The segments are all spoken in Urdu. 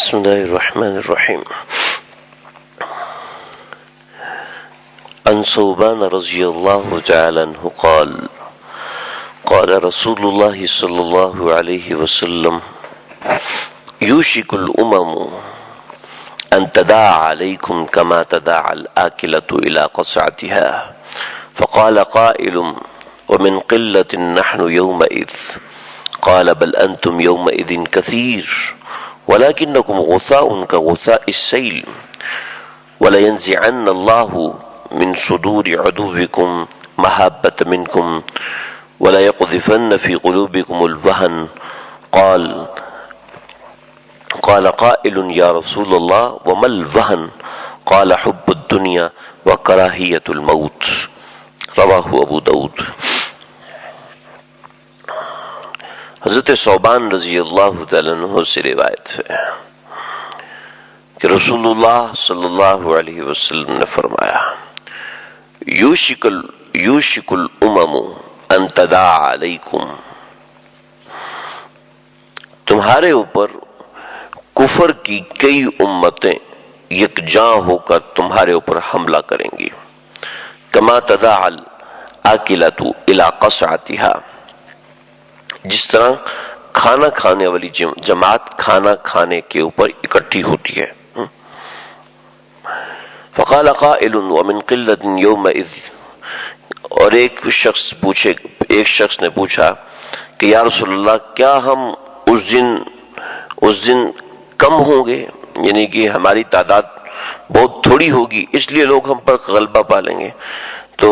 بسم الله الرحمن الرحيم. عن ثوبان رضي الله تعالى عنه قال قال رسول الله صلى الله عليه وسلم يوشك الأمم أن تداعى عليكم كما تداعى الآكلة إلى قصعتها فقال قائل ومن قلة نحن يومئذ قال بل أنتم يومئذ كثير ولكنكم غثاء كغثاء السيل ولينزعن الله من صدور عدوكم محبة منكم ولا يقذفن في قلوبكم الوهن قال قائل يا رسول الله وما الوهن قال حب الدنيا وكراهية الموت رواہ ابو داؤد. حضرت ثوبان رضی اللہ تعالیٰ عنہ سے روایت ہے کہ رسول اللہ صلی اللہ علیہ وسلم نے فرمایا یوشک الامم ان تداعى علیکم، تمہارے اوپر کفر کی کئی امتیں یکجاں ہو کر تمہارے اوپر حملہ کریں گی. کما تداعى الآکلۃ الی قصعتها، جس طرح کھانا کھانے والی جماعت کھانا کھانے کے اوپر اکٹھی ہوتی ہے. فقال قائل ومن قلۃ یومئذ، اور ایک شخص نے پوچھا کہ یا رسول اللہ کیا ہم اس دن کم ہوں گے، یعنی کہ ہماری تعداد بہت تھوڑی ہوگی اس لیے لوگ ہم پر غلبہ پالیں گے؟ تو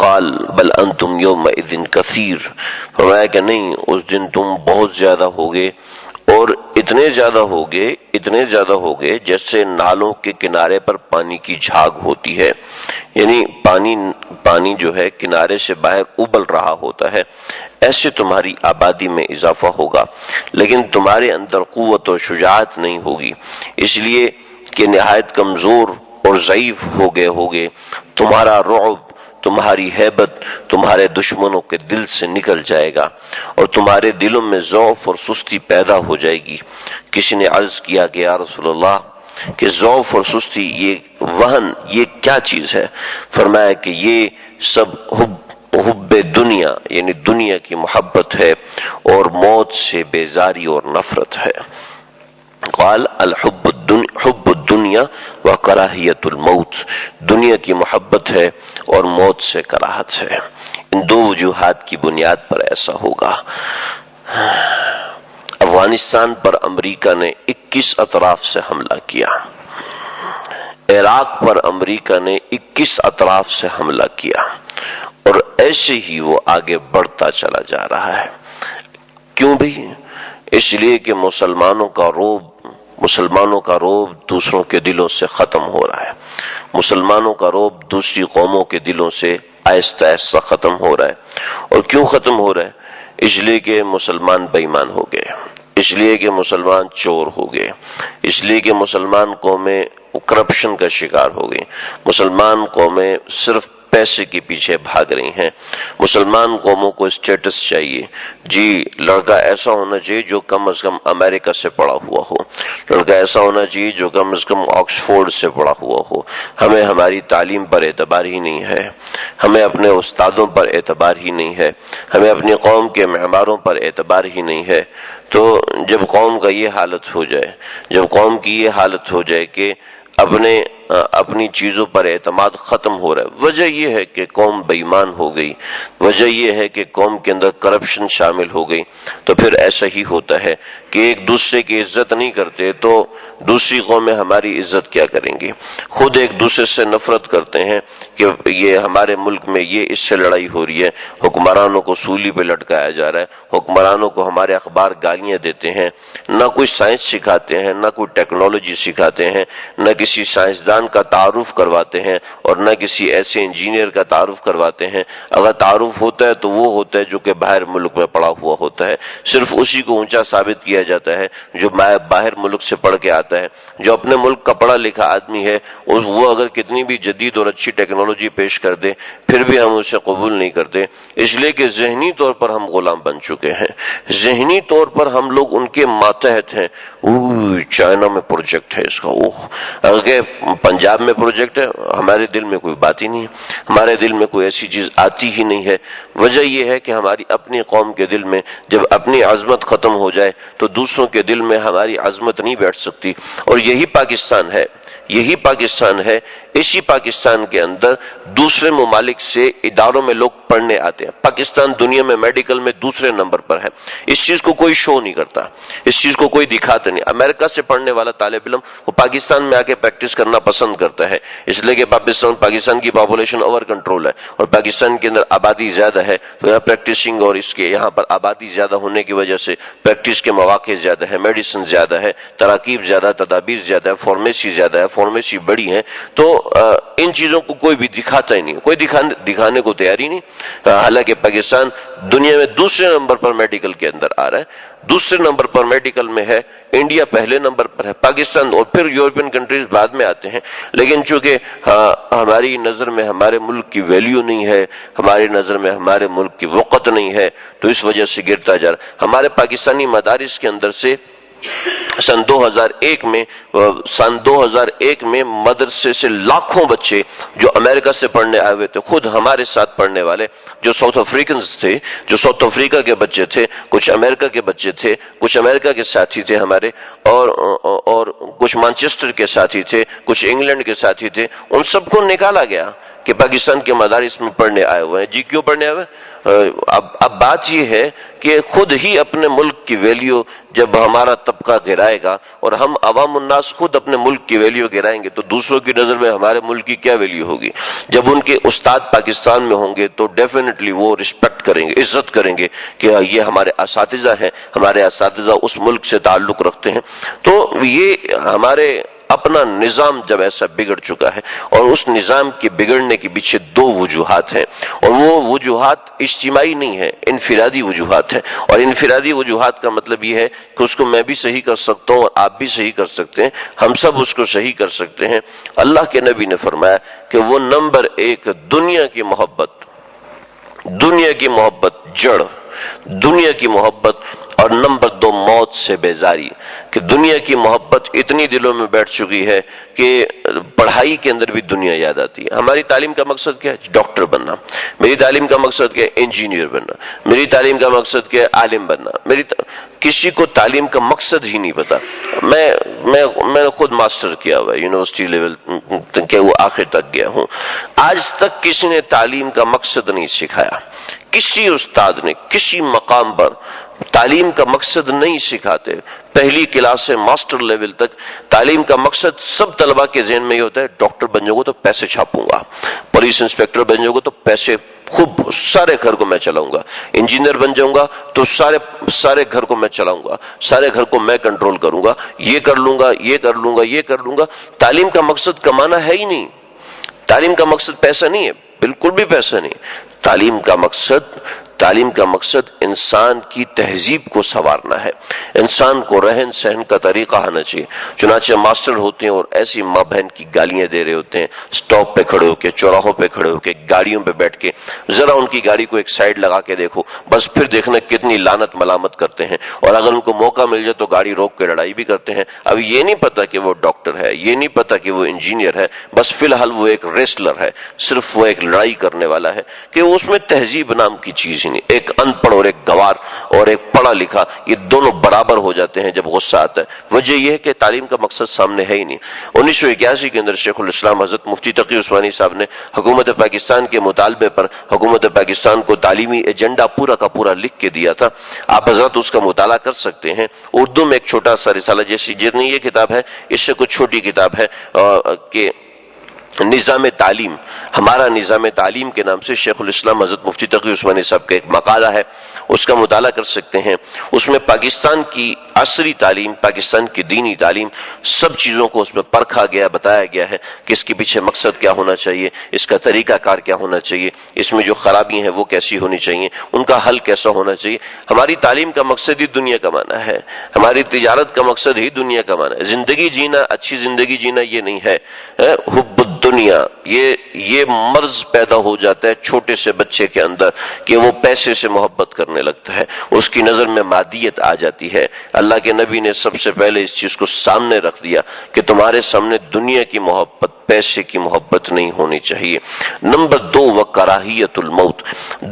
قال بل انتم یومئذ کثیر، فرمایا کہ نہیں، اس دن تم بہت زیادہ ہوگے، اور اتنے زیادہ ہوگے جیسے نالوں کے کنارے پر پانی کی جھاگ ہوتی ہے، یعنی پانی جو ہے کنارے سے باہر ابل رہا ہوتا ہے، ایسے تمہاری آبادی میں اضافہ ہوگا، لیکن تمہارے اندر قوت و شجاعت نہیں ہوگی، اس لیے کہ نہایت کمزور اور ضعیف ہوگے. تمہارا رعب، تمہاری ہیبت تمہارے دشمنوں کے دل سے نکل جائے گا اور تمہارے دلوں میں ضعف اور سستی پیدا ہو جائے گی. کسی نے عرض کیا کہ یا رسول اللہ کہ ضعف اور سستی، یہ وہن، یہ کیا چیز ہے؟ فرمایا کہ یہ سب حب دنیا، یعنی دنیا کی محبت ہے، اور موت سے بیزاری اور نفرت ہے. قال حب الدنیا وکراہیت الموت، دنیا کی محبت ہے اور موت سے کراہت ہے. ان دو وجوہات کی بنیاد پر ایسا ہوگا. افغانستان پر امریکہ نے 21 اطراف سے حملہ کیا، عراق پر امریکہ نے 21 اطراف سے حملہ کیا، اور ایسے ہی وہ آگے بڑھتا چلا جا رہا ہے. کیوں بھی؟ اس لیے کہ مسلمانوں کا روب دوسروں کے دلوں سے ختم ہو رہا ہے. مسلمانوں کا روب دوسری قوموں کے دلوں سے آہستہ آہستہ ختم ہو رہا ہے. اور کیوں ختم ہو رہا ہے؟ اس لیے کہ مسلمان بے ایمان ہو گئے، اس لیے کہ مسلمان چور ہو گئے، اس لیے کہ مسلمان قومیں کرپشن کا شکار ہو گئی، مسلمان قومیں صرف پیسے کے پیچھے بھاگ رہی ہیں. مسلمان قوموں کو اسٹیٹس چاہیے، جی لڑکا ایسا ہونا چاہیے جو کم از کم امریکہ سے پڑھا ہوا ہو، لڑکا ایسا ہونا چاہیے جو کم از کم آکسفورڈ سے پڑھا ہوا ہو. ہمیں ہماری تعلیم پر اعتبار ہی نہیں ہے، ہمیں اپنے استادوں پر اعتبار ہی نہیں ہے، ہمیں اپنی قوم کے معماروں پر اعتبار ہی نہیں ہے. تو جب قوم کا یہ حالت ہو جائے، جب قوم کی یہ حالت ہو جائے کہ اپنی چیزوں پر اعتماد ختم ہو رہا ہے، وجہ یہ ہے کہ قوم بے ایمان ہو گئی، وجہ یہ ہے کہ قوم کے اندر کرپشن شامل ہو گئی، تو پھر ایسا ہی ہوتا ہے کہ ایک دوسرے کی عزت نہیں کرتے تو دوسری قومیں ہماری عزت کیا کریں گی. خود ایک دوسرے سے نفرت کرتے ہیں کہ یہ ہمارے ملک میں یہ اس سے لڑائی ہو رہی ہے، حکمرانوں کو سولی پہ لٹکایا جا رہا ہے، حکمرانوں کو ہمارے اخبار گالیاں دیتے ہیں، نہ کوئی سائنس سکھاتے ہیں، نہ کوئی ٹیکنالوجی سکھاتے ہیں، نہ کسی سائنسدان سائنسدان کا تعارف کرواتے ہیں اور نہ کسی ایسے انجینئر کا تعارف کرواتے ہیں. اگر تعارف ہوتا ہے تو وہ ہوتا ہے جو کہ باہر ملک میں پڑھا ہوا ہوتا ہے. صرف اسی کو اونچا ثابت کیا جاتا ہے جو باہر ملک سے پڑھ کے آتا ہے. جو اپنے ملک کا پڑھا لکھا آدمی ہے وہ اگر کتنی بھی جدید اور اچھی ٹیکنالوجی پیش کر دے پھر بھی ہم اسے قبول نہیں کرتے، اس لیے کہ ذہنی طور پر ہم غلام بن چکے ہیں. ذہنی طور پر ہم لوگ ان کے ماتحت ہیں. چائنا میں پروجیکٹ ہے اس کا، اگر پنجاب میں پروجیکٹ ہے، ہمارے دل میں کوئی بات ہی نہیں ہے، ہمارے دل میں کوئی ایسی چیز آتی ہی نہیں ہے. وجہ یہ ہے کہ ہماری اپنی قوم کے دل میں جب اپنی عظمت ختم ہو جائے تو دوسروں کے دل میں ہماری عظمت نہیں بیٹھ سکتی. اور یہی پاکستان ہے، یہی پاکستان ہے. اسی پاکستان کے اندر دوسرے ممالک سے اداروں میں لوگ پڑھنے آتے ہیں. پاکستان دنیا میں میڈیکل میں دوسرے نمبر پر ہے. اس چیز کو کوئی شو نہیں کرتا، اس چیز کو کوئی دکھاتا نہیں. امریکہ سے پڑھنے والا طالب علم وہ پاکستان میں آ کے پریکٹس کرنا پسند کرتا ہے، اس لیے کہ پاکستان کی پاپولیشن اوور کنٹرول ہے اور پاکستان کے اندر آبادی زیادہ ہے، تو یہاں پریکٹسنگ اور اس کے یہاں پر آبادی زیادہ ہونے کی وجہ سے پریکٹس کے مواقع زیادہ ہے، میڈیسن زیادہ ہے، تراکیب زیادہ، تدابیر زیادہ ہے، فارمیسی زیادہ ہے، فارمیسی بڑی ہے. تو ان چیزوں کو کوئی بھی دکھاتا ہی نہیں، کوئی دکھانے کو تیار ہی نہیں. حالانکہ پاکستان دنیا میں دوسرے نمبر پر میڈیکل کے اندر آ رہا ہے، دوسرے نمبر پر میڈیکل میں ہے. انڈیا پہلے نمبر پر ہے، پاکستان اور پھر یورپین کنٹریز بعد میں آتے ہیں. لیکن چونکہ ہماری نظر میں ہمارے ملک کی ویلیو نہیں ہے، ہماری نظر میں ہمارے ملک کی وقت نہیں ہے، تو اس وجہ سے گرتا جا رہا. ہمارے پاکستانی مدارس کے اندر سے سن 2001 میں مدرسے سے لاکھوں بچے جو امریکہ سے پڑھنے آئے ہوئے تھے، خود ہمارے ساتھ پڑھنے والے جو ساؤتھ افریکنز تھے، جو ساؤتھ افریقہ کے بچے تھے، کچھ امریکہ کے بچے تھے، کچھ امریکہ کے ساتھی تھے ہمارے، اور کچھ مانچسٹر کے ساتھی تھے، کچھ انگلینڈ کے ساتھی تھے. ان سب کو نکالا گیا کہ پاکستان کے مدارس میں پڑھنے آئے ہوئے ہیں. جی کیوں پڑھنے آئے ہوئے؟ اب بات یہ ہے کہ خود ہی اپنے ملک کی ویلیو جب ہمارا طبقہ گرائے گا اور ہم عوام الناس خود اپنے ملک کی ویلیو گرائیں گے تو دوسروں کی نظر میں ہمارے ملک کی کیا ویلیو ہوگی؟ جب ان کے استاد پاکستان میں ہوں گے تو ڈیفینیٹلی وہ رسپیکٹ کریں گے، عزت کریں گے کہ یہ ہمارے اساتذہ ہیں، ہمارے اساتذہ اس ملک سے تعلق رکھتے ہیں. تو یہ ہمارے اپنا نظام جب ایسا بگڑ چکا ہے، اور اس نظام کے بگڑنے کے پیچھے دو وجوہات ہیں، اور وہ وجوہات اجتماعی نہیں ہیں، انفرادی وجوہات ہیں. اور انفرادی وجوہات کا مطلب یہ ہے کہ اس کو میں بھی صحیح کر سکتا ہوں اور آپ بھی صحیح کر سکتے ہیں، ہم سب اس کو صحیح کر سکتے ہیں. اللہ کے نبی نے فرمایا کہ وہ نمبر 1 دنیا کی محبت، دنیا کی محبت جڑ، دنیا کی محبت، اور نمبر 2 موت سے بیزاری. کہ دنیا کی محبت اتنی دلوں میں بیٹھ چکی ہے کہ پڑھائی کے اندر بھی دنیا یاد آتی ہے. ہماری تعلیم کا مقصد کیا ہے؟ ڈاکٹر بننا. میری تعلیم کا مقصد کیا ہے؟ انجینئر بننا. میری تعلیم کا مقصد کیا ہے؟ عالم بننا. کسی کو تعلیم کا مقصد ہی نہیں پتا. میں خود ماسٹر کیا ہوا ہے یونیورسٹی لیول کہ وہ آخر تک گیا ہوں. آج تک کسی نے تعلیم کا مقصد نہیں سکھایا. کسی استاد نے کسی مقام پر تعلیم کا مقصد نہیں سکھاتے. پہلی کلاس سے ماسٹر لیول تک تعلیم کا مقصد سب طلبہ کے ذہن میں یہ ہوتا ہے، ڈاکٹر بن جاؤں گا تو پیسے چھاپوں گا، پولیس انسپیکٹر بن جاؤں گا تو پیسے خوب سارے گھر کو میں چلاؤں گا، انجینئر بن جاؤں گا تو سارے گھر کو میں چلاؤں گا، سارے گھر کو میں کنٹرول کروں گا، یہ کر لوں گا، یہ کر لوں گا، یہ کر لوں گا. تعلیم کا مقصد کمانا ہے ہی نہیں. تعلیم کا مقصد پیسہ نہیں ہے، بالکل بھی پیسہ نہیں. تعلیم کا مقصد انسان کی تہذیب کو سنوارنا ہے، انسان کو رہن سہن کا طریقہ آنا چاہیے. چنانچہ ماسٹر ہوتے ہیں اور ایسی ماں بہن کی گالیاں دے رہے ہوتے ہیں، سٹاپ پہ کھڑے ہو کے، چوراہوں پہ کھڑے ہو کے، گاڑیوں پہ بیٹھ کے. ذرا ان کی گاڑی کو ایک سائیڈ لگا کے دیکھو، بس پھر دیکھنا کتنی لعنت ملامت کرتے ہیں. اور اگر ان کو موقع مل جائے تو گاڑی روک کے لڑائی بھی کرتے ہیں. اب یہ نہیں پتا کہ وہ ڈاکٹر ہے، یہ نہیں پتا کہ وہ انجینئر ہے، بس فی الحال وہ ایک ریسلر ہے، صرف وہ ایک لڑائی کرنے والا ہے، کہ اس میں تہذیب نام کی چیز ہی نہیں. ایک ان پڑھ اور ایک گوار اور ایک پڑھا لکھا، یہ دونوں برابر ہو جاتے ہیں جب غصہ آتا ہے. وجہ یہ ہے کہ تعلیم کا مقصد سامنے ہے ہی نہیں. 1981 کے اندر شیخ الاسلام حضرت مفتی تقی عثمانی صاحب نے حکومت پاکستان کے مطالبے پر حکومت پاکستان کو تعلیمی ایجنڈا پورا کا پورا لکھ کے دیا تھا. آپ حضرات اس کا مطالعہ کر سکتے ہیں. اردو میں ایک چھوٹا سا رسالہ جیسی جتنی یہ کتاب ہے، اس سے کچھ چھوٹی کتاب ہے کہ نظام تعلیم، ہمارا نظام تعلیم کے نام سے شیخ الاسلام حضرت مفتی تقی عثمانی صاحب کا ایک مقالہ ہے، اس کا مطالعہ کر سکتے ہیں۔ اس میں پاکستان کی عصری تعلیم، پاکستان کی دینی تعلیم، سب چیزوں کو اس میں پرکھا گیا، بتایا گیا ہے کہ اس کے پیچھے مقصد کیا ہونا چاہیے، اس کا طریقہ کار کیا ہونا چاہیے، اس میں جو خرابی ہیں وہ کیسی ہونی چاہیے، ان کا حل کیسا ہونا چاہیے۔ ہماری تعلیم کا مقصد ہی دنیا کمانا ہے، ہماری تجارت کا مقصد ہی دنیا کمانا ہے۔ زندگی جینا، اچھی زندگی جینا یہ نہیں ہے۔ حب الدنیا، یہ مرض پیدا ہو جاتا ہے چھوٹے سے بچے کے اندر کہ وہ پیسے سے محبت کرنے لگتا ہے، اس کی نظر میں مادیت آ جاتی ہے۔ اللہ کے نبی نے سب سے پہلے اس چیز کو سامنے رکھ دیا کہ تمہارے سامنے دنیا کی محبت، پیسے کی محبت نہیں ہونی چاہیے۔ نمبر 2، وکراہیت الموت،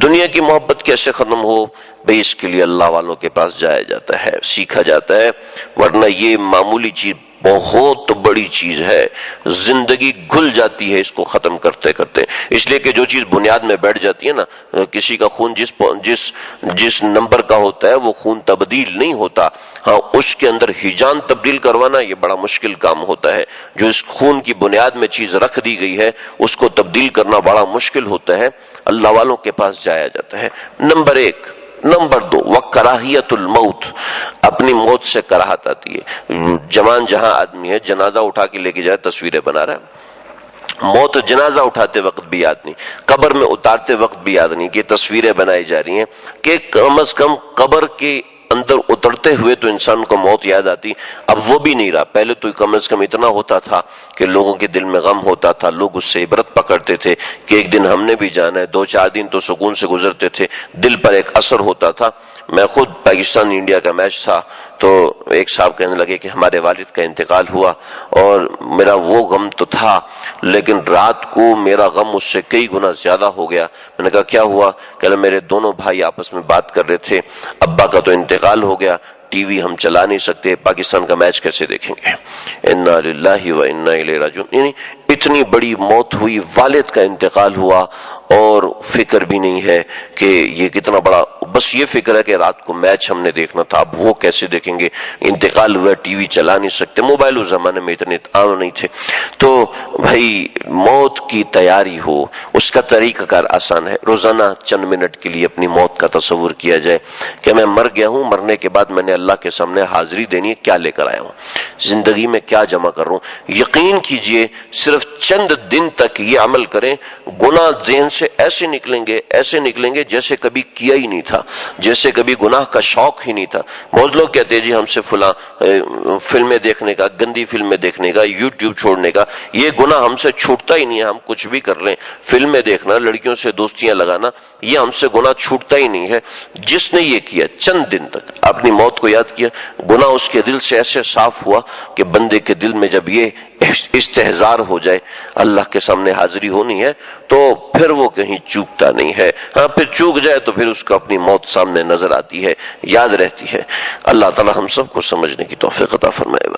دنیا کی محبت کیسے ختم ہو؟ بھئی اس کے لیے اللہ والوں کے پاس جایا جاتا ہے، سیکھا جاتا ہے، ورنہ یہ معمولی چیز بہت بڑی چیز ہے، زندگی گھل جاتی ہے اس کو ختم کرتے کرتے۔ اس لیے کہ جو چیز بنیاد میں بیٹھ جاتی ہے نا، کسی کا خون جس نمبر کا ہوتا ہے وہ خون تبدیل نہیں ہوتا، ہاں اس کے اندر ہیجان تبدیل کروانا یہ بڑا مشکل کام ہوتا ہے۔ جو اس خون کی بنیاد میں چیز رکھ دی گئی ہے اس کو تبدیل کرنا بڑا مشکل ہوتا ہے، اللہ والوں کے پاس جایا جاتا ہے۔ نمبر 1۔ نمبر 2، وکراہیت الموت، اپنی موت سے کراہت آتی ہے۔ جوان جہاں آدمی ہے، جنازہ اٹھا کے لے کے جائے تصویریں بنا رہا ہے، موت جنازہ اٹھاتے وقت بھی یاد نہیں، قبر میں اتارتے وقت بھی یاد نہیں کہ تصویریں بنائی جا رہی ہیں کہ کم از کم قبر کے اندر اترتے ہوئے تو انسان کو موت یاد آتی۔ اب وہ بھی نہیں رہا، پہلے تو کم از کم اتنا ہوتا تھا کہ لوگوں کے دل میں غم ہوتا تھا، لوگ اس سے عبرت پکڑتے تھے کہ ایک دن ہم نے بھی جانا ہے، 2-4 دن تو سکون سے گزرتے تھے، دل پر ایک اثر ہوتا تھا۔ میں خود پاکستان انڈیا کا میچ تھا تو ایک صاحب کہنے لگے کہ ہمارے والد کا انتقال ہوا، اور میرا وہ غم تو تھا لیکن رات کو میرا غم اس سے کئی گنا زیادہ ہو گیا۔ میں نے کہا کیا ہوا؟ کہ میرے دونوں بھائی آپس میں بات کر رہے تھے، ابا کا تو انتقال ہو گیا، ٹی وی ہم چلا نہیں سکتے، پاکستان کا میچ کیسے دیکھیں گے؟ انا للہ و انا الیہ راجعون، یعنی اتنی بڑی موت ہوئی، والد کا انتقال ہوا اور فکر بھی نہیں ہے کہ یہ کتنا بڑا، بس یہ فکر ہے کہ رات کو میچ ہم نے دیکھنا تھا، اب وہ کیسے دیکھیں گے؟ انتقال ہوا، ٹی وی چلا نہیں سکتے، موبائل اس زمانے میں اتنے عام نہیں تھے۔ تو بھائی موت کی تیاری ہو، اس کا طریقہ کار آسان ہے، روزانہ چند منٹ کے لیے اپنی موت کا تصور کیا جائے کہ میں مر گیا ہوں، مرنے کے بعد میں نے اللہ کے سامنے حاضری دینی ہے، کیا لے کر آیا ہوں، زندگی میں کیا جمع کر رہا ہوں۔ یقین کیجئے صرف چند دن تک یہ عمل کریں، گناہ ذہن سے ایسے نکلیں گے جیسے کبھی کیا ہی نہیں تھا، جیسے کبھی گناہ کا شوق ہی نہیں تھا۔ بہت لوگ کہتے ہیں جی ہم سے فلاں فلمیں دیکھنے کا، گندی فلمیں دیکھنے کا، یوٹیوب چھوڑنے کا، یہ گناہ ہم سے چھوٹتا ہی نہیں ہے، ہم کچھ بھی کر لیں، فلمیں دیکھنا، لڑکیوں سے دوستیاں لگانا، یہ ہم سے گناہ چھوٹتا ہی نہیں ہے۔ جس نے یہ کیا چند دن تک اپنی موت کو یاد کیا، گناہ اس کے دل سے ایسے صاف ہوا کہ بندے کے دل میں جب یہ استحضار ہو جائے اللہ کے سامنے حاضری ہونی ہے تو پھر وہ کہیں چوکتا نہیں ہے۔ ہاں پھر چوک جائے تو پھر اس کو اپنی موت سامنے نظر آتی ہے، یاد رہتی ہے۔ اللہ تعالی ہم سب کو سمجھنے کی توفیق عطا فرمائے۔